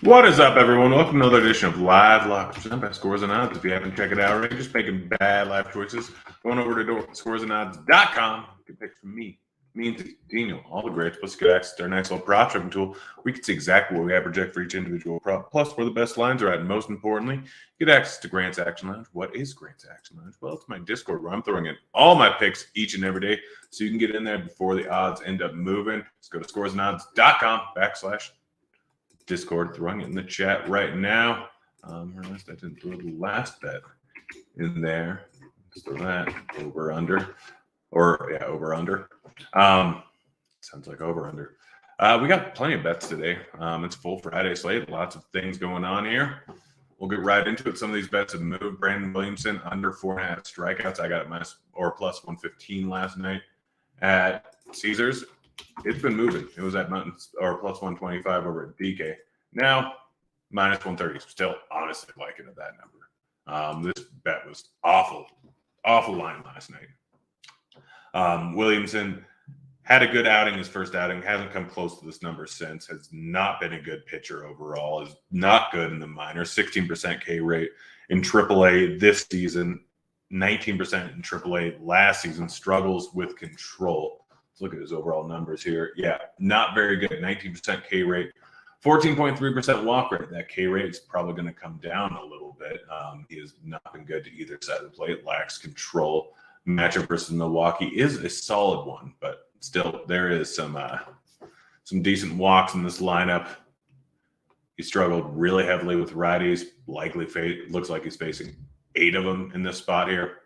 What is up, everyone? Welcome to another edition of Live Lock, presented by Scores and Odds. If you haven't checked it out already, just making bad life choices, going over to scoresandodds.com. You can pick from me and Daniel, all the greats, plus get access to our nice little prop checking tool. We can see exactly what we have projected for each individual prop, plus where the best lines are at. And most importantly, get access to Grant's Action Lounge. What is Grant's Action Lounge? Well, it's my Discord where I'm throwing in all my picks each and every day, so you can get in there before the odds end up moving. Just go to scoresandodds.com/Discord, throwing it in the chat right now. I realized I didn't throw the last bet in there. So that over under. Sounds like over under. We got plenty of bets today. It's a full Friday slate. Lots of things going on here. We'll get right into it. Some of these bets have moved. Brandon Williamson under 4.5 strikeouts. I got it plus 115 last night at Caesars. It's been moving. It was at plus 125 over at DK. Now, minus 130. Still, honestly, like it at that number. This bet was awful line last night. Williamson had a good outing, his first outing. Hasn't come close to this number since. Has not been a good pitcher overall. Is not good in the minors. 16% K rate in AAA this season. 19% in AAA last season. Struggles with control. Let's look at his overall numbers here. Yeah, not very good. 19% K rate. 14.3% walk rate. That K rate is probably going to come down a little bit. He has not been good to either side of the plate. Lacks control. Matchup versus Milwaukee is a solid one, but still there is some decent walks in this lineup. He struggled really heavily with righties. Looks like he's facing 8 of them in this spot here.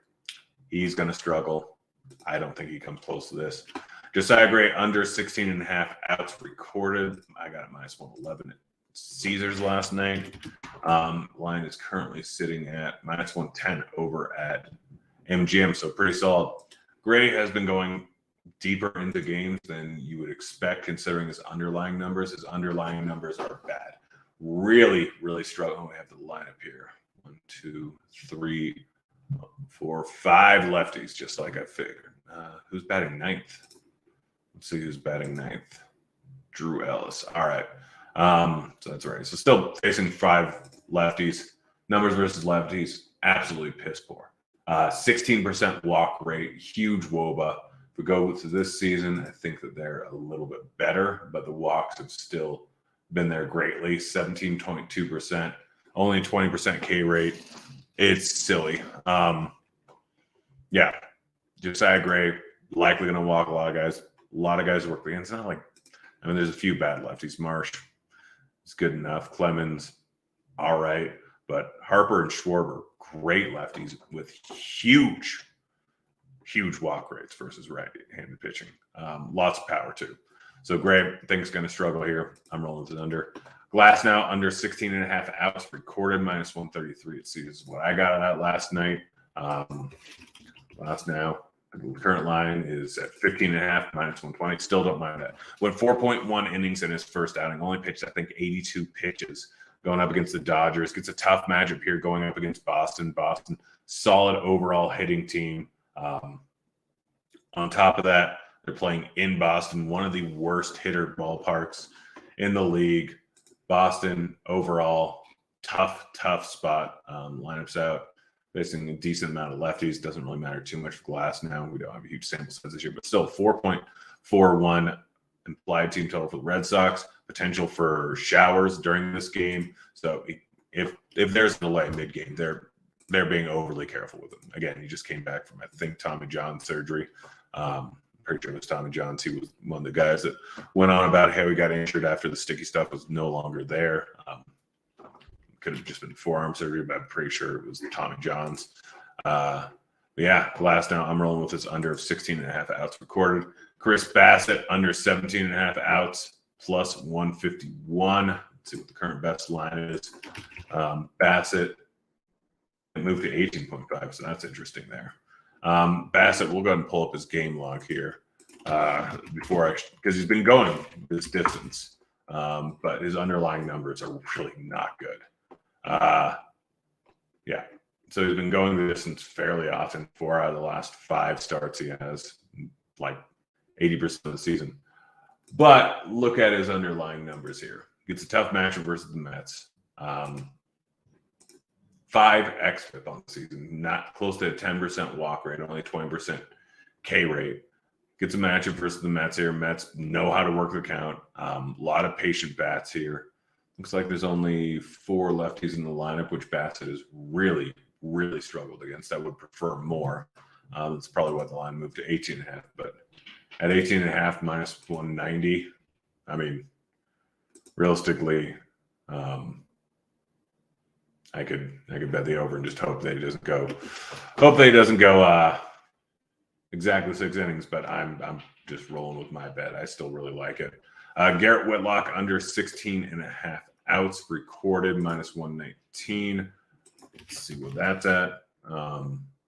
He's going to struggle. I don't think he comes close to this. Josiah Gray under 16.5 outs recorded. I got it minus 111 at Caesars last night. Line is currently sitting at minus 110 over at MGM, so pretty solid. Gray has been going deeper into games than you would expect considering his underlying numbers. His underlying numbers are bad. Really, really struggling. We have the lineup here. 1, 2, 3, 4, 5 lefties, just like I figured. Who's batting ninth? Let's see who's batting ninth. Drew Ellis. All right. So that's right. So still facing 5 lefties. Numbers versus lefties, absolutely piss poor. 16% walk rate, huge WOBA. If we go to this season, I think that they're a little bit better, but the walks have still been there greatly. 17.2%, only 20% K rate. It's silly. Yeah, Josiah Gray likely going to walk a lot of guys. A lot of guys work against. It's not like, there's a few bad lefties. Marsh is good enough. Clemens, all right. But Harper and Schwarber, great lefties with huge walk rates versus right-handed pitching. Lots of power, too. So Gray, I think, is going to struggle here. I'm rolling to under. Glass now under 16.5 outs recorded, minus 133 at Caesars is what I got at last night. Glass now. The current line is at 15.5, minus 120. Still don't mind that. Went 4.1 innings in his first outing. Only pitched, I think, 82 pitches. Going up against the Dodgers. Gets a tough matchup here going up against Boston. Boston, solid overall hitting team. On top of that, they're playing in Boston, one of the worst hitter ballparks in the league. Boston, overall, tough spot. Lineups out. Facing a decent amount of lefties. Doesn't really matter too much for Glass now. We don't have a huge sample size this year, but still 4.41 implied team total for the Red Sox. Potential for showers during this game. So if there's a delay mid-game, they're being overly careful with him. Again, he just came back from, I think, Tommy John surgery. Pretty sure it was Tommy John. He was one of the guys that went on about how he got injured after the sticky stuff was no longer there. Could have just been forearm surgery, but I'm pretty sure it was Tommy John's. Yeah, Glass now, I'm rolling with this under of 16.5 outs recorded. Chris Bassett under 17.5 outs, plus 151. Let's see what the current best line is. Bassett moved to 18.5, so that's interesting there. Bassett, we'll go ahead and pull up his game log here because he's been going this distance, but his underlying numbers are really not good. Yeah, so he's been going the distance fairly often. 4 out of the last 5 starts he has, like 80% of the season. But look at his underlying numbers here. Gets a tough matchup versus the Mets. 5 xFIP on the season, not close to a 10% walk rate, only 20% K rate. Gets a matchup versus the Mets here. Mets know how to work the count. A lot of patient bats here. Looks like there's only 4 lefties in the lineup, which Bassett has really, really struggled against. I would prefer more. That's probably what the line moved to 18.5. But at 18.5 minus 190, I mean, realistically, I could bet the over and just hope that he doesn't go. Hope that he doesn't go exactly 6 innings. But I'm just rolling with my bet. I still really like it. Garrett Whitlock under 16.5 outs recorded minus 119. Let's see what that's at.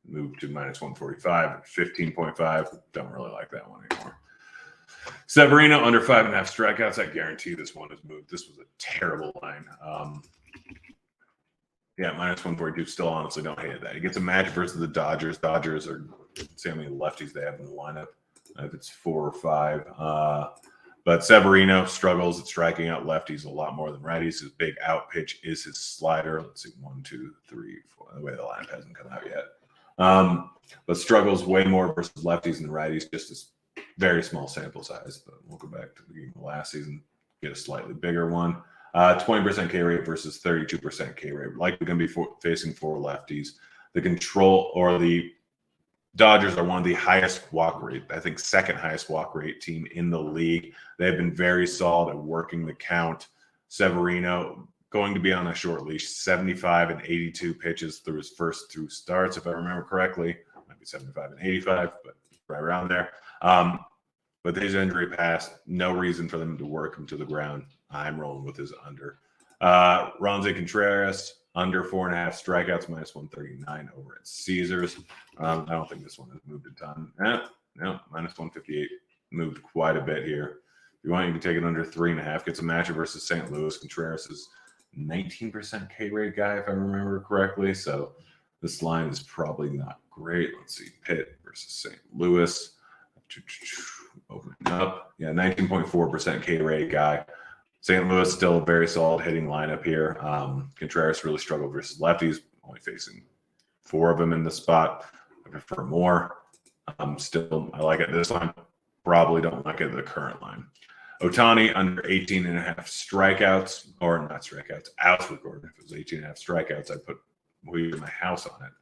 Moved to minus 145, 15.5. Don't really like that one anymore. Severino under 5.5 strikeouts. I guarantee this one has moved. This was a terrible line. Yeah, minus 142. Still honestly don't hate that. He gets a match versus the Dodgers. Dodgers are, see how many lefties they have in the lineup. If it's 4 or 5. But Severino struggles at striking out lefties a lot more than righties. His big out pitch is his slider. Let's see, 1, 2, 3, 4. The way the lineup hasn't come out yet. But struggles way more versus lefties than righties. Just a very small sample size. But we'll go back to the beginning of last season, get a slightly bigger one. 20% K rate versus 32% K rate. Likely going to be facing 4 lefties. The control or the Dodgers are one of the highest walk rate, I think second highest walk rate team in the league. They've been very solid at working the count. Severino going to be on a short leash, 75 and 82 pitches through his first 2 starts, if I remember correctly. Might be 75 and 85, but right around there. With his injury past, no reason for them to work him to the ground. I'm rolling with his under. Ronze Contreras, under 4.5 strikeouts, minus 139 over at Caesars. I don't think this one has moved a ton. No, minus 158. Moved quite a bit here. If you want, you can take it under 3.5. Gets a matchup versus St. Louis. Contreras is 19% K rate guy, if I remember correctly. So this line is probably not great. Let's see. Pitt versus St. Louis. Opening up. Yeah, 19.4% K rate guy. St. Louis still a very solid hitting lineup here. Contreras really struggled versus lefties, only facing 4 of them in the spot. I prefer more. Still, I like it this line. Probably don't like it the current line. Ohtani under 18.5 strikeouts, or not strikeouts, outs recorded. If it was 18.5 strikeouts, I'd put my house on it.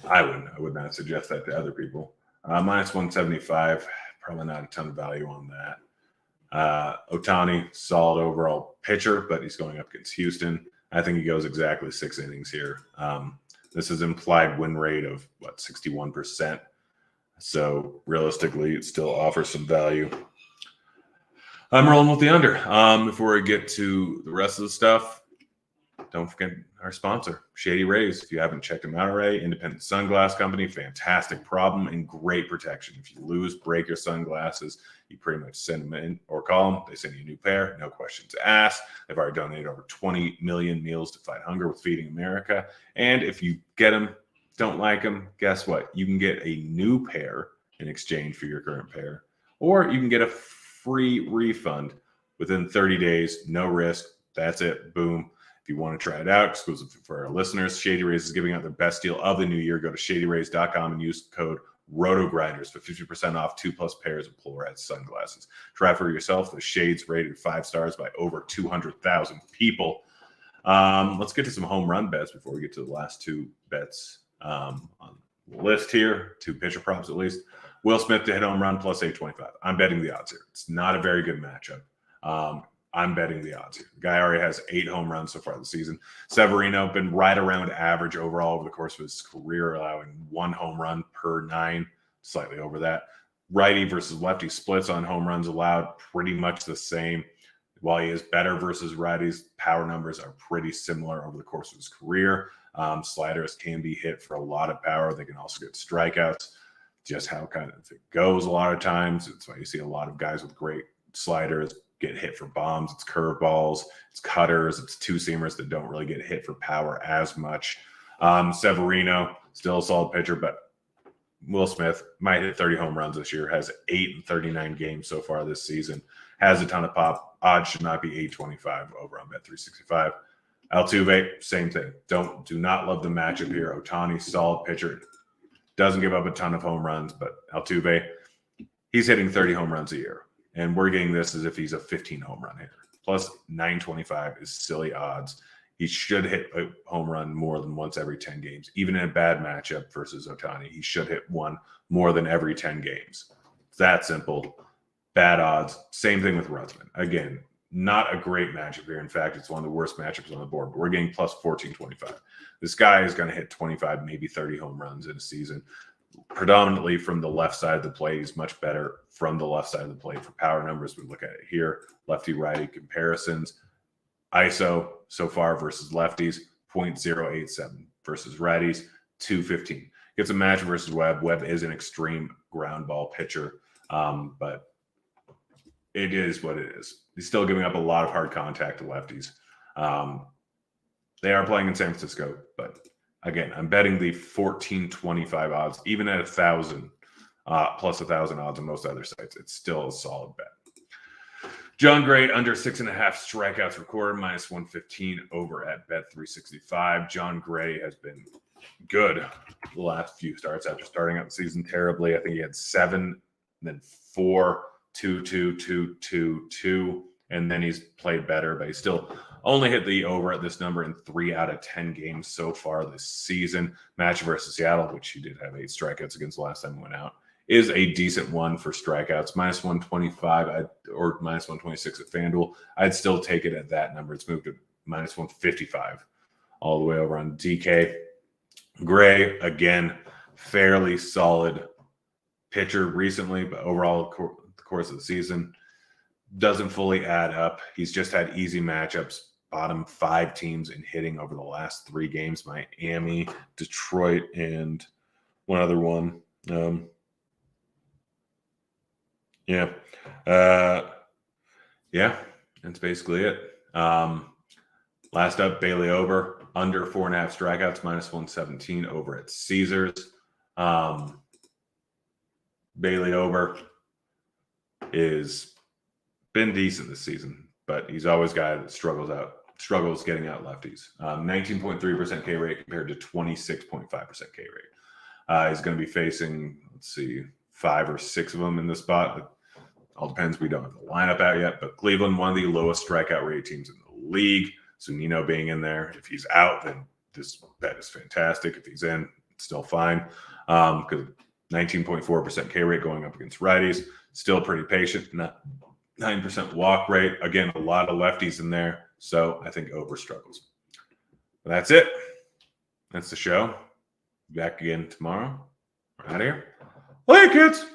I would not suggest that to other people. Minus 175. Probably not a ton of value on that. Ohtani, solid overall pitcher, but he's going up against Houston. I think he goes exactly 6 innings here. This is implied win rate of, 61%. So realistically, it still offers some value. I'm rolling with the under. Before we get to the rest of the stuff, don't forget our sponsor, Shady Rays. If you haven't checked them out already, independent sunglass company, fantastic problem and great protection. If you lose, break your sunglasses, you pretty much send them in or call them. They send you a new pair, no questions asked. They've already donated over 20 million meals to fight hunger with Feeding America. And if you get them, don't like them, guess what? You can get a new pair in exchange for your current pair, or you can get a free refund within 30 days, no risk. That's it. Boom. If you want to try it out, exclusive for our listeners, Shady Rays is giving out their best deal of the new year. Go to shadyrays.com and use code ROTOGRINDERS for 50% off 2+ pairs of Polaroid sunglasses. Try for yourself. The shades rated 5 stars by over 200,000 people. Let's get to some home run bets before we get to the last 2 bets on the list here. 2 pitcher props at least. Will Smith to hit home run plus 825. I'm betting the odds here. It's not a very good matchup. I'm betting the odds here. The guy already has 8 home runs so far this season. Severino been right around average overall over the course of his career, allowing 1 home run per 9, slightly over that. Righty versus lefty splits on home runs allowed, pretty much the same. While he is better versus righties, power numbers are pretty similar over the course of his career. Sliders can be hit for a lot of power. They can also get strikeouts. Just how kind of it goes a lot of times. It's why you see a lot of guys with great sliders get hit for bombs. It's curveballs, it's cutters, it's 2-seamers that don't really get hit for power as much. Severino, still a solid pitcher, but Will Smith might hit 30 home runs this year, has 8 in 39 games so far this season, has a ton of pop. Odds should not be 825 over on Bet365. Altuve, same thing. Do not love the matchup here. Ohtani, solid pitcher. Doesn't give up a ton of home runs, but Altuve, he's hitting 30 home runs a year. And we're getting this as if he's a 15 home run hitter. Plus 925 is silly odds. He should hit a home run more than once every 10 games. Even in a bad matchup versus Ohtani, he should hit one more than every 10 games. It's that simple. Bad odds. Same thing with Rutzman. Again, not a great matchup here. In fact, it's one of the worst matchups on the board. But we're getting plus 1425. This guy is going to hit 25, maybe 30 home runs in a season. Predominantly from the left side of the plate. He's much better from the left side of the plate for power numbers. We look at it here. Lefty-righty comparisons. ISO so far versus lefties, 0.087 versus righties, 215. Gets a match versus Webb. Webb is an extreme ground ball pitcher, but it is what it is. He's still giving up a lot of hard contact to lefties. They are playing in San Francisco, but again, I'm betting the 1425 odds, even at 1,000 plus 1,000 odds on most other sites. It's still a solid bet. John Gray under 6.5 strikeouts recorded, minus 115 over at Bet365. John Gray has been good the last few starts after starting out the season terribly. I think he had 7, then 4, 2, 2, 2, 2, 2, and then he's played better, but he still only hit the over at this number in 3 out of 10 games so far this season. Match versus Seattle, which he did have 8 strikeouts against the last time he went out, is a decent one for strikeouts. Minus 125 or minus 126 at FanDuel. I'd still take it at that number. It's moved to minus 155 all the way over on DK. Gray, again, fairly solid pitcher recently, but overall, the course of the season doesn't fully add up. He's just had easy matchups. Bottom 5 teams in hitting over the last 3 games: Miami, Detroit, and one other one. That's basically it. Last up, Bailey over, under 4.5 strikeouts, minus 117 over at Caesars. Bailey over is been decent this season, but he's always a guy that struggles getting out lefties. 19.3% K rate compared to 26.5% K rate. He's going to be facing, 5 or 6 of them in this spot. All depends. We don't have the lineup out yet, but Cleveland, one of the lowest strikeout rate teams in the league. Zunino being in there. If he's out, then this bet is fantastic. If he's in, it's still fine. Because 19.4% K rate going up against righties. Still pretty patient. 9% walk rate. Again, a lot of lefties in there. So I think over struggles. But that's it. That's the show. Back again tomorrow. We're out of here. Later, kids.